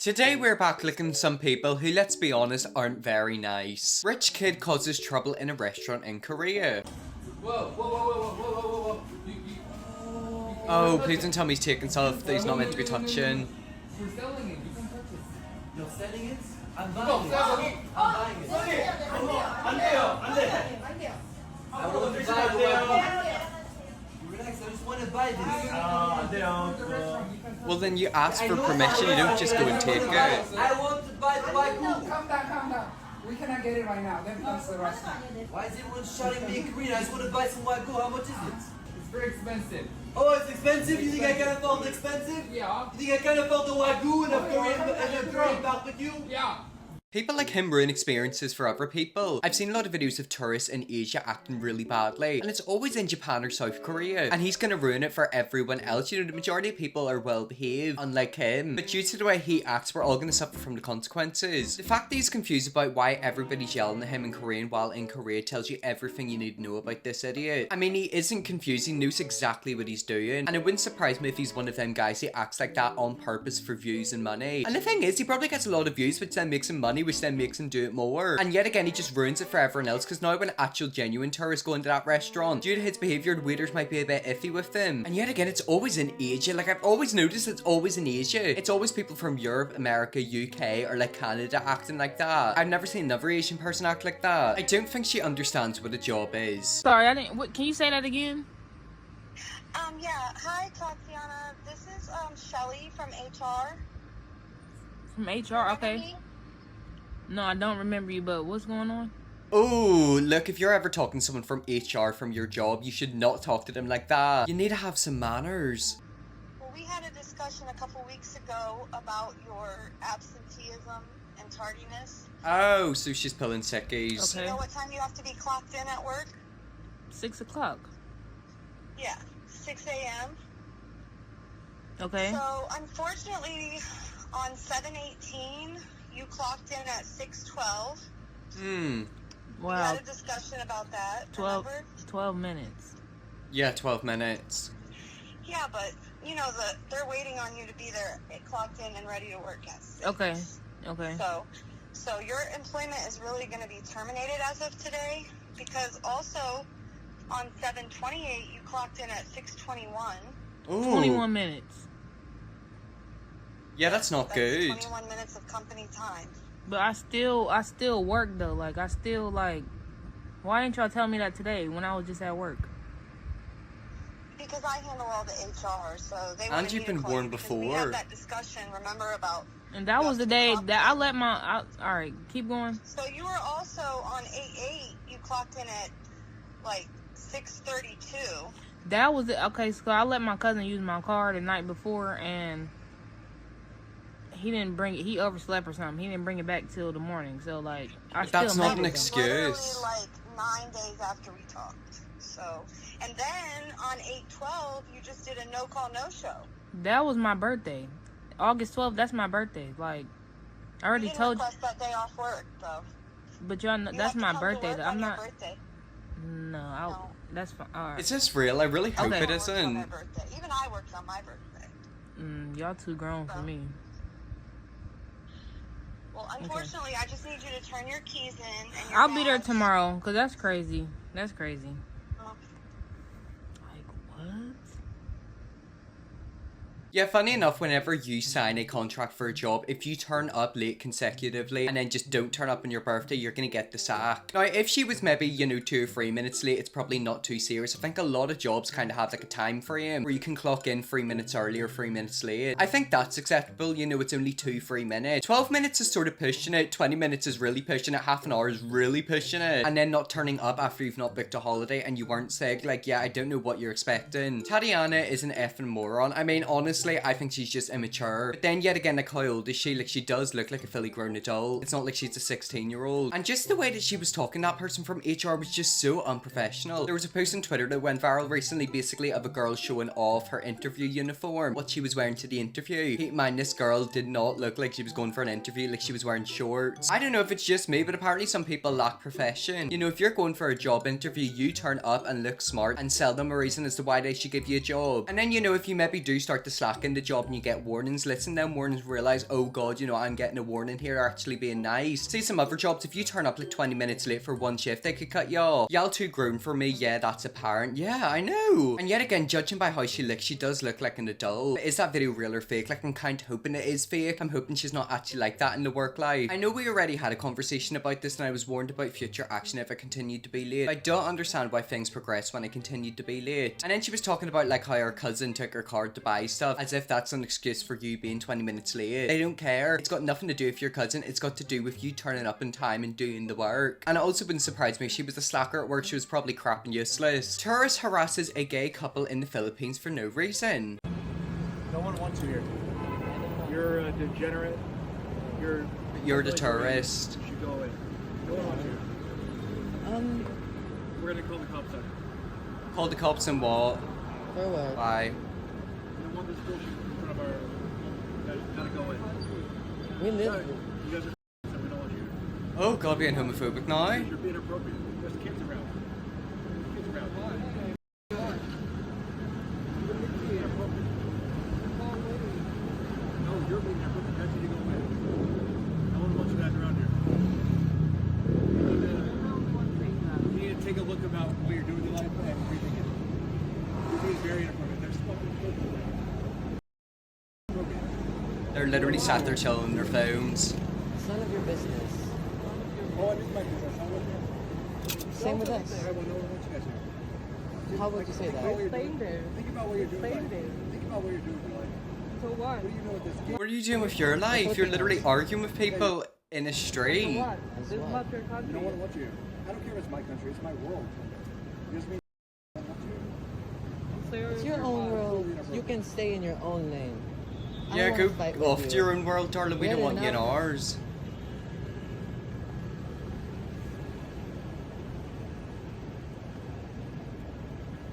Today we're back looking at some people who, let's be honest, aren't very nice. Rich kid causes trouble in a restaurant in Korea. Whoa. Oh, please don't tell me he's taking stuff that he's not meant to be touching. We're selling it. You can touch it. You're selling it? I'm No, buying it. I'm buying it. I want to buy it. Relax, I just want to buy this. Well, then you ask for permission, you don't just go and take it. I want to buy the wagyu. Calm down. We cannot get it right now. Then comes the restaurant. Why is everyone shouting me in Korean? I just want to buy some wagyu. How much is it? It's very expensive. Oh, it's expensive? You think I can afford expensive? Yeah. You think I can afford the wagyu and a Korean barbecue? Yeah. People like him ruin experiences for other people. I've seen a lot of videos of tourists in Asia acting really badly, and it's always in Japan or South Korea, and he's gonna ruin it for everyone else. You know, the majority of people are well behaved, unlike him, but due to the way he acts, we're all gonna suffer from the consequences. The fact that he's confused about why everybody's yelling at him in Korean while in Korea tells you everything you need to know about this idiot. I mean, he isn't confused, he knows exactly what he's doing, and it wouldn't surprise me if he's one of them guys who acts like that on purpose for views and money. And the thing is, he probably gets a lot of views, which then makes him money, which then makes him do it more. And yet again, he just ruins it for everyone else, because now when actual genuine tourists go into that restaurant, due to his behavior, the waiters might be a bit iffy with them. And yet again, it's always in Asia. Like, I've always noticed it's always in Asia. It's always people from Europe, America, UK, or like Canada acting like that. I've never seen another Asian person act like that. I don't think she understands what a job is. Sorry, I didn't. What, can you say that again? Yeah. Hi, Tatiana. This is Shelly from HR. From HR, okay. No, I don't remember you, but what's going on? Oh, look, if you're ever talking to someone from HR from your job, you should not talk to them like that. You need to have some manners. Well, we had a discussion a couple weeks ago about your absenteeism and tardiness. Oh, so she's pulling sickies. Okay. You know what time you have to be clocked in at work? 6 o'clock. Yeah, 6 a.m. Okay. So, unfortunately, on 7/18, you clocked in at 6:12. We Wow. had a discussion about that. 12 minutes. Yeah, 12 minutes. Yeah, but you know they're waiting on you to be there, clocked in and ready to work at 6. Okay. So your employment is really going to be terminated as of today, because also on 7/28 you clocked in at 6:21. Ooh. 21 minutes. Yeah, that's not good. 21 minutes of company time. But I still work though. Like I still like. Why didn't y'all tell me that today when I was just at work? Because I handle all the HR, so they. And you've been warned before. We had that discussion. Remember about. And that was the day that I let my. All right, keep going. So you were also on 8/8. You clocked in at like 6:32. That was it. Okay, so I let my cousin use my car the night before, and he didn't bring it. He overslept or something. He didn't bring it back till the morning. So like, That's not an made it. excuse. Literally like 9 days after we talked. So, and then on 8/12, you just did a no call, no show. That was my birthday. August 12th, that's my birthday. Like, I already You didn't told you. request that day off work, though. But y'all know, You that's have to my come to birthday. work Though. on I'm your not. Birthday. No, that's fine. All right. Is this real? I really hope Okay. it Works on my isn't. birthday. Even I worked on my birthday. Y'all too grown for me. Well, unfortunately, I just need you to turn your keys in. And your I'll be there badge. tomorrow, because that's crazy. That's crazy. Okay. Like, what? Yeah, funny enough, whenever you sign a contract for a job, if you turn up late consecutively and then just don't turn up on your birthday, you're gonna get the sack. Now, if she was maybe, 2 or 3 minutes late, it's probably not too serious. I think a lot of jobs kind of have like a time frame where you can clock in 3 minutes early or 3 minutes late. I think that's acceptable. It's only 2-3 minutes. 12 minutes is sort of pushing it. 20 minutes is really pushing it. Half an hour is really pushing it. And then not turning up after you've not booked a holiday and you weren't sick. Like, yeah, I don't know what you're expecting. Tatiana is an effing moron. I mean, honestly, I think she's just immature. But then yet again, like, how old is she? Like, she does look like a fully grown adult. It's not like she's a 16-year-old. And just the way that she was talking, that person from HR was just so unprofessional. There was a post on Twitter that went viral recently, basically, of a girl showing off her interview uniform, what she was wearing to the interview. Keep in mind, this girl did not look like she was going for an interview, like she was wearing shorts. I don't know if it's just me, but apparently some people lack profession. If you're going for a job interview, you turn up and look smart and sell them a reason as to why they should give you a job. And then, if you maybe do start to slack slack in the job and you get warnings, listen them warnings, realize, oh god, you know, I'm getting a warning here, they're actually being nice. See some other jobs, if you turn up like 20 minutes late for one shift, they could cut you off. Y'all too grown for me, yeah, that's apparent. Yeah, I know. And yet again, judging by how she looks, she does look like an adult. But is that video real or fake? Like, I'm kind of hoping it is fake. I'm hoping she's not actually like that in the work life. I know we already had a conversation about this and I was warned about future action if I continued to be late. I don't understand why things progress when I continued to be late. And then she was talking about like how her cousin took her card to buy stuff, as if that's an excuse for you being 20 minutes late. They don't care. It's got nothing to do with your cousin. It's got to do with you turning up in time and doing the work. And it also wouldn't surprise me if she was a slacker at work. She was probably crap and useless. Tourist harasses a gay couple in the Philippines for no reason. No one wants you here. You're a degenerate. You're the tourist. You should go away. No one wants you here. We're gonna call the cops on you. Call the cops and what? For what? Why? You don't want this bullshit in front of our... You gotta go in. We live. You guys are so we don't want you here. Oh god, being homophobic now? You're being inappropriate. There's kids around. There's kids around. Why? You're being inappropriate. No, you're being inappropriate. That's you to go away. No one wants you guys around here. You need to take a look about what you're doing in life and rethink it. You're being very inappropriate. There's fucking kids around. They're literally sat there chilling on their phones. It's none of your business. Oh, it is my business. I work here. Same with us. I will know what you guys are. How would you say that? Think about what you're doing. Think about what you're doing in life. So what? What do you know with this game? What are you doing with your life? You're literally arguing with people in a street. What? As This is what? not your You country. know what? What's here? I don't care if it's my country. It's my world. You just mean I don't want you here. It's your own world. You can stay in your own lane. I Yeah, don't go wanna fight with off you. to your own world, darling. We Yeah, don't want you in no. ours.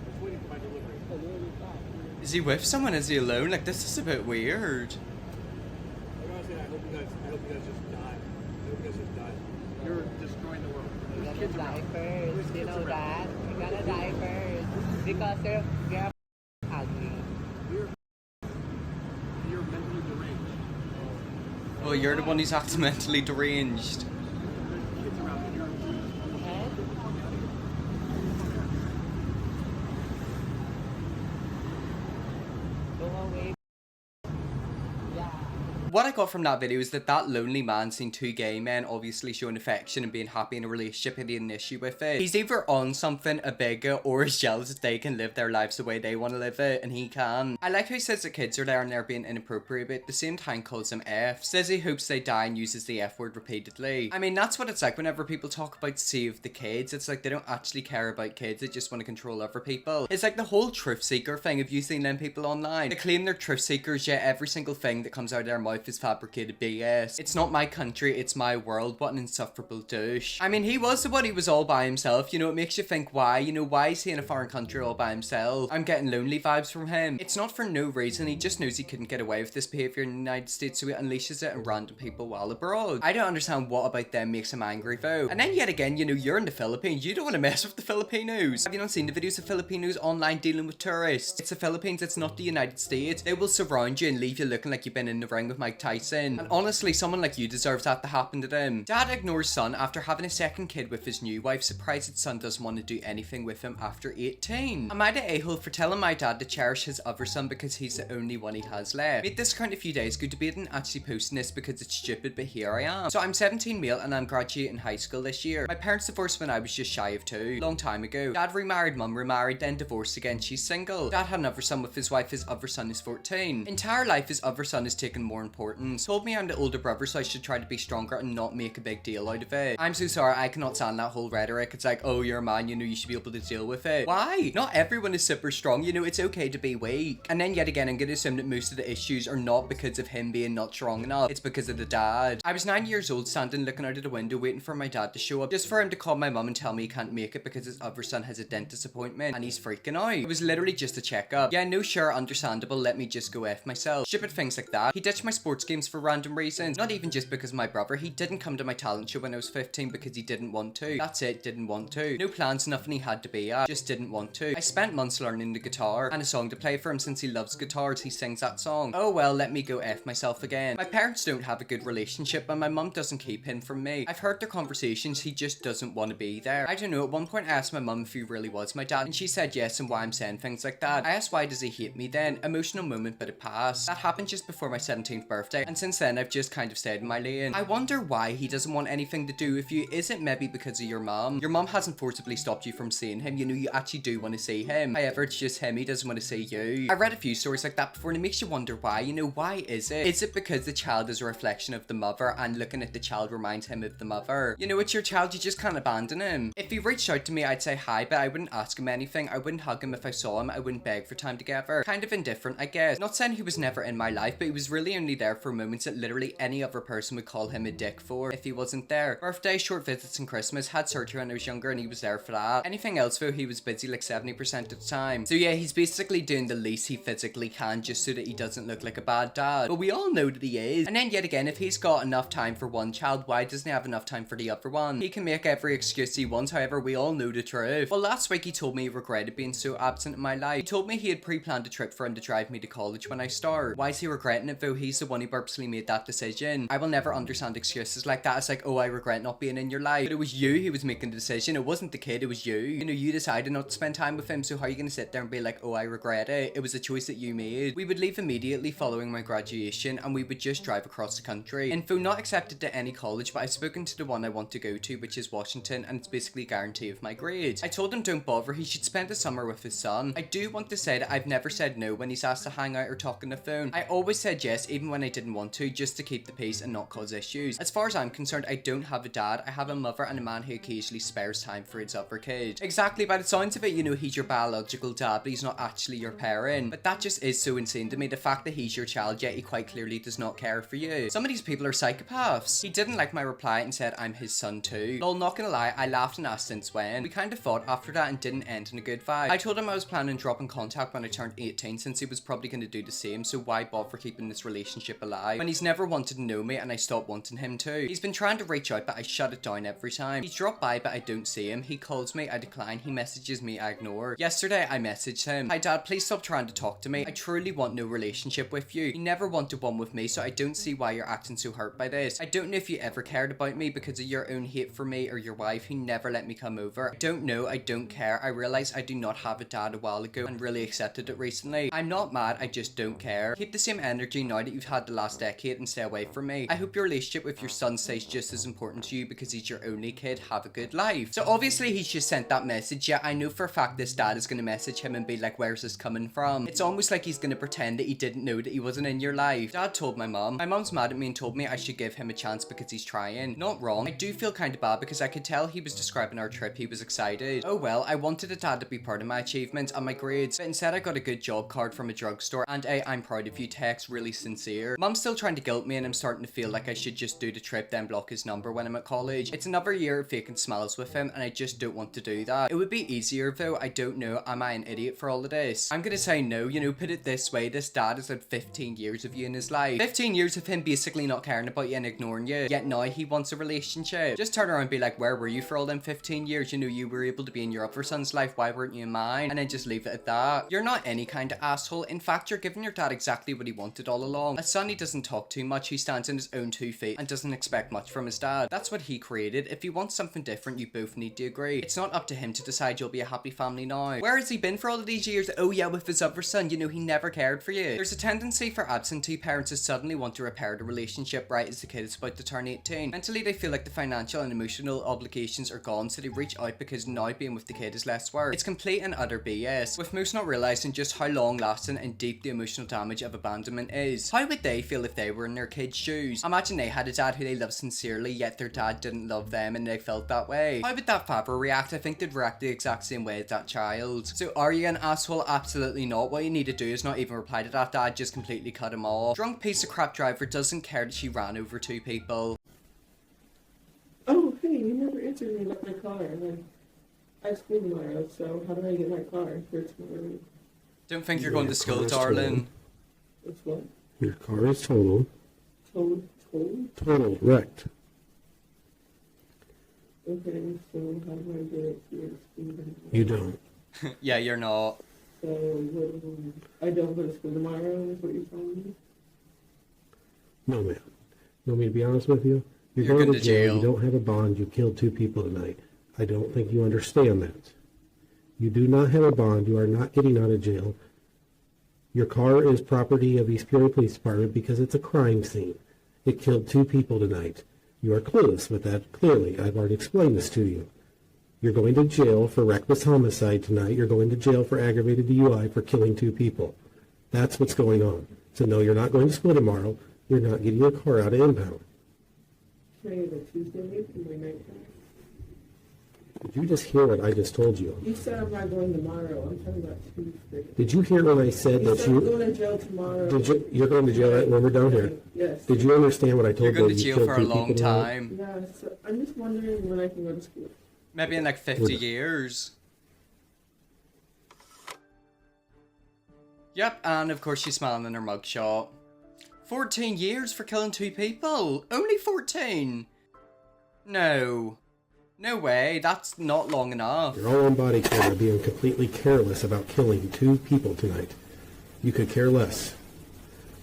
Just waiting for my delivery. Is he with someone? Is he alone? Like, this is a bit weird. I gotta say, I hope you guys just die. I hope you guys just die. You're destroying the world. You're There's gonna kids die around. first. There's You kids know around. that? You're gonna die first. Because you're ugly. You're mentally deranged. Oh, you're the one who's acting mentally deranged. There's kids around and you're Head? Go away. Yeah. What I got from that video is that lonely man seeing two gay men obviously showing affection and being happy in a relationship and he had an issue with it. He's either on something, a bigot, or is jealous that they can live their lives the way they want to live it and he can. I like how he says that kids are there and they're being inappropriate, but at the same time calls them F. Says he hopes they die and uses the F word repeatedly. I mean, that's what it's like whenever people talk about save the kids. It's like they don't actually care about kids, they just want to control other people. It's like the whole truth seeker thing. Have you seen them people online? They claim they're truth seekers, yet every single thing that comes out of their mouth is fabricated BS. It's not my country, it's my world. What an insufferable douche. I mean, he was the one who was all by himself. You know, it makes you think why. You know, why is he in a foreign country all by himself? I'm getting lonely vibes from him. It's not for no reason. He just knows he couldn't get away with this behavior in the United States, so he unleashes it on random people while abroad. I don't understand what about them makes him angry though. And then yet again, you know, you're in the Philippines. You don't want to mess with the Filipinos. Have you not seen the videos of Filipinos online dealing with tourists? It's the Philippines, it's not the United States. They will surround you and leave you looking like you've been in the ring with Mike Tyson. And honestly, someone like you deserves that to happen to them. Dad ignores son after having a second kid with his new wife, surprised that son doesn't want to do anything with him after 18. Am I the a-hole for telling my dad to cherish his other son because he's the only one he has left? Made this account a few days ago, debating actually posting this because it's stupid, but here I am. So I'm 17 male and I'm graduating high school this year. My parents divorced when I was just shy of 2, long time ago. Dad remarried, mum remarried, then divorced again, she's single. Dad had another son with his wife, his other son is 14. Entire life his other son has taken more importance. Told me I'm the older brother, so I should try to be stronger and not make a big deal out of it. I'm so sorry, I cannot stand that whole rhetoric. It's like, oh, you're a man, you know, you should be able to deal with it. Why? Not everyone is super strong, you know, it's okay to be weak. And then yet again, I'm gonna assume that most of the issues are not because of him being not strong enough, it's because of the dad. I was 9 years old, standing looking out of the window, waiting for my dad to show up, just for him to call my mum and tell me he can't make it because his other son has a dentist appointment and he's freaking out. It was literally just a checkup. Yeah, no, sure, understandable, let me just go F myself. Stupid things like that. He ditched my sport sports games for random reasons. Not even just because of my brother. He didn't come to my talent show when I was 15 because he didn't want to. That's it, didn't want to. No plans, nothing he had to be at. Just didn't want to. I spent months learning the guitar and a song to play for him since he loves guitars. He sings that song. Oh well, let me go F myself again. My parents don't have a good relationship and my mum doesn't keep him from me. I've heard their conversations, he just doesn't want to be there. I don't know, at one point I asked my mum if he really was my dad and she said yes and why I'm saying things like that. I asked why does he hate me then? Emotional moment but it passed. That happened just before my 17th birthday and since then I've just kind of stayed in my lane. I wonder why he doesn't want anything to do with you. Is it maybe because of your mum? Your mum hasn't forcibly stopped you from seeing him. You know you actually do want to see him. However, it's just him, he doesn't want to see you. I read a few stories like that before and it makes you wonder why. You know, why is it? Is it because the child is a reflection of the mother and looking at the child reminds him of the mother? You know, it's your child, you just can't abandon him. If he reached out to me, I'd say hi, but I wouldn't ask him anything. I wouldn't hug him if I saw him. I wouldn't beg for time together. Kind of indifferent, I guess. Not saying he was never in my life, but he was really only there for moments that literally any other person would call him a dick for if he wasn't there. Birthday, short visits and Christmas, had surgery when I was younger and he was there for that. Anything else though, he was busy like 70% of the time. So yeah, he's basically doing the least he physically can just so that he doesn't look like a bad dad. But we all know that he is. And then yet again, if he's got enough time for one child, why doesn't he have enough time for the other one? He can make every excuse he wants, however, we all know the truth. Well, last week he told me he regretted being so absent in my life. He told me he had pre-planned a trip for him to drive me to college when I start. Why is he regretting it though? He's the one who purposely made that decision. I will never understand excuses like that. It's like, oh, I regret not being in your life. But it was you who was making the decision. It wasn't the kid, it was you. You know, you decided not to spend time with him, so how are you gonna sit there and be like, oh, I regret it? It was a choice that you made. We would leave immediately following my graduation and we would just drive across the country. Info not accepted to any college, but I've spoken to the one I want to go to, which is Washington, and it's basically a guarantee of my grades. I told him don't bother, he should spend the summer with his son. I do want to say that I've never said no when he's asked to hang out or talk on the phone. I always said yes, even when I didn't want to, just to keep the peace and not cause issues. As far as I'm concerned, I don't have a dad. I have a mother and a man who occasionally spares time for his other kid. Exactly, by the sounds of it, you know, he's your biological dad, but he's not actually your parent. But that just is so insane to me, the fact that he's your child, yet he quite clearly does not care for you. Some of these people are psychopaths. He didn't like my reply and said I'm his son too. Lol, not gonna lie, I laughed and asked since when. We kind of fought after that and didn't end in a good vibe. I told him I was planning on dropping contact when I turned 18 since he was probably going to do the same, so why bother keeping this relationship alive when he's never wanted to know me and I stopped wanting him to. He's been trying to reach out but I shut it down every time. He's dropped by but I don't see him. He calls me, I decline. He messages me, I ignore. Yesterday I messaged him, hi dad, please stop trying to talk to me. I truly want no relationship with you. You never wanted one with me, so I don't see why you're acting so hurt by this. I don't know if you ever cared about me because of your own hate for me or your wife who never let me come over. I don't know, I don't care. I realized I do not have a dad a while ago and really accepted it recently. I'm not mad, I just don't care. Keep the same energy now that you've had the last decade and stay away from me. I hope your relationship with your son stays just as important to you because he's your only kid. Have a good life. So obviously he's just sent that message. Yeah, I know for a fact this dad is going to message him and be like, where's this coming from? It's almost like he's going to pretend that he didn't know that he wasn't in your life. Dad told my mom. My mom's mad at me and told me I should give him a chance because he's trying. Not wrong. I do feel kind of bad because I could tell he was describing our trip. He was excited. Oh well, I wanted a dad to be proud of my achievements and my grades, but instead I got a good job card from a drugstore and a I'm proud of you text, really sincere. Mom's still trying to guilt me and I'm starting to feel like I should just do the trip then block his number when I'm at college. It's another year of faking smiles with him and I just don't want to do that. It would be easier though. I don't know. Am I an idiot for all of this? I'm gonna say no. You know, put it this way, this dad has had 15 years of you in his life. 15 years of him basically not caring about you and ignoring you, yet now he wants a relationship. Just turn around and be like, where were you for all them 15 years? You know, you were able to be in your other son's life, why weren't you in mine? And then just leave it at that. You're not any kind of asshole. In fact, you're giving your dad exactly what he wanted all along. A son, he doesn't talk too much, he stands on his own 2 feet and doesn't expect much from his dad. That's what he created. If he wants something different, you both need to agree. It's not up to him to decide you'll be a happy family now. Where has he been for all of these years? Oh yeah, with his other son, you know, he never cared for you. There's a tendency for absentee parents to suddenly want to repair the relationship right as the kid is about to turn 18. Mentally, they feel like the financial and emotional obligations are gone, so they reach out because now being with the kid is less work. It's complete and utter BS, with most not realizing just how long lasting and deep the emotional damage of abandonment is. How would they feel if they were in their kid's shoes? Imagine they had a dad who they loved sincerely, yet their dad didn't love them and they felt that way. How would that father react? I think they'd react the exact same way as that child. So are you an asshole? Absolutely not. What you need to do is not even reply to that dad, just completely cut him off. Drunk piece of crap driver doesn't care that she ran over 2 people. Oh, hey, you never answered me about my car, and then I have school tomorrow, so how do I get my car for tomorrow? Don't think you're going to school, darling. What's what? Your car is totaled. Total wrecked. Okay, so how do I get it here? You don't. Yeah, you're not. So I don't go to school tomorrow is what you're telling me? No, ma'am. You want me to be honest with you? You're going going to to jail. You don't have a bond. You killed 2 people tonight. I don't think you understand that. You do not have a bond. You are not getting out of jail. Your car is property of East Peoria Police Department because it's a crime scene. It killed 2 people tonight. You are clueless with that, clearly. I've already explained this to you. You're going to jail for reckless homicide tonight. You're going to jail for aggravated DUI for killing 2 people. That's what's going on. So no, you're not going to school tomorrow. You're not getting your car out of impound. Today is a Tuesday and my night time. Did you just hear what I just told you? You said I'm not going tomorrow. I'm talking about Tuesday. Did you hear when I said You that said I'm going to jail tomorrow. You're going to jail right when we're down here? Yes. Did you understand what I told You're you? going to jail killed for a 2 long people tonight? time. Yeah, so I'm just wondering when I can go to school. Maybe in like 50 years. Yep, and of course she's smiling in her mugshot. 14 years for killing 2 people? Only 14? No. No way, that's not long enough. You're all on body camera being completely careless about killing 2 people tonight. You could care less.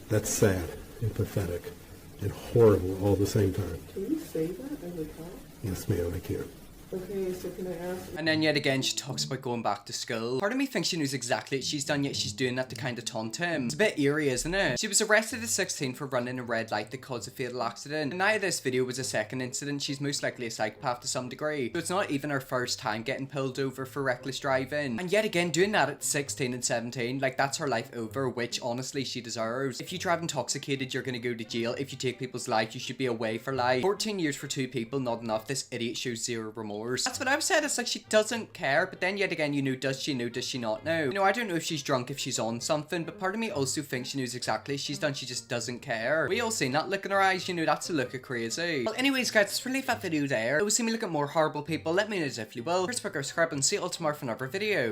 That's sad and pathetic and horrible all at the same time. Can you say that as a cop? Yes, ma'am, I can. Okay, so can I ask? And then yet again she talks about going back to school. Part of me thinks she knows exactly what she's done, yet she's doing that to kind of taunt him. It's a bit eerie, isn't it? She was arrested at 16 for running a red light that caused a fatal accident. And now this video was a second incident. She's most likely a psychopath to some degree. So it's not even her first time getting pulled over for reckless driving. And yet again doing that at 16 and 17, like that's her life over, which honestly she deserves. If you drive intoxicated, you're gonna go to jail. If you take people's lives, you should be away for life. 14 years for 2 people, not enough. This idiot shows zero remorse. That's what I've said. It's like she doesn't care, but then yet again, you know, does she know, does she not know? You know, I don't know if she's drunk, if she's on something, but part of me also thinks she knows exactly what she's done, she just doesn't care. We all seen that look in her eyes, you know, that's a look of crazy. Well, anyways, guys, let's leave that video there. If you see me look at more horrible people, let me know if you will. First, subscribe and see you all tomorrow for another video.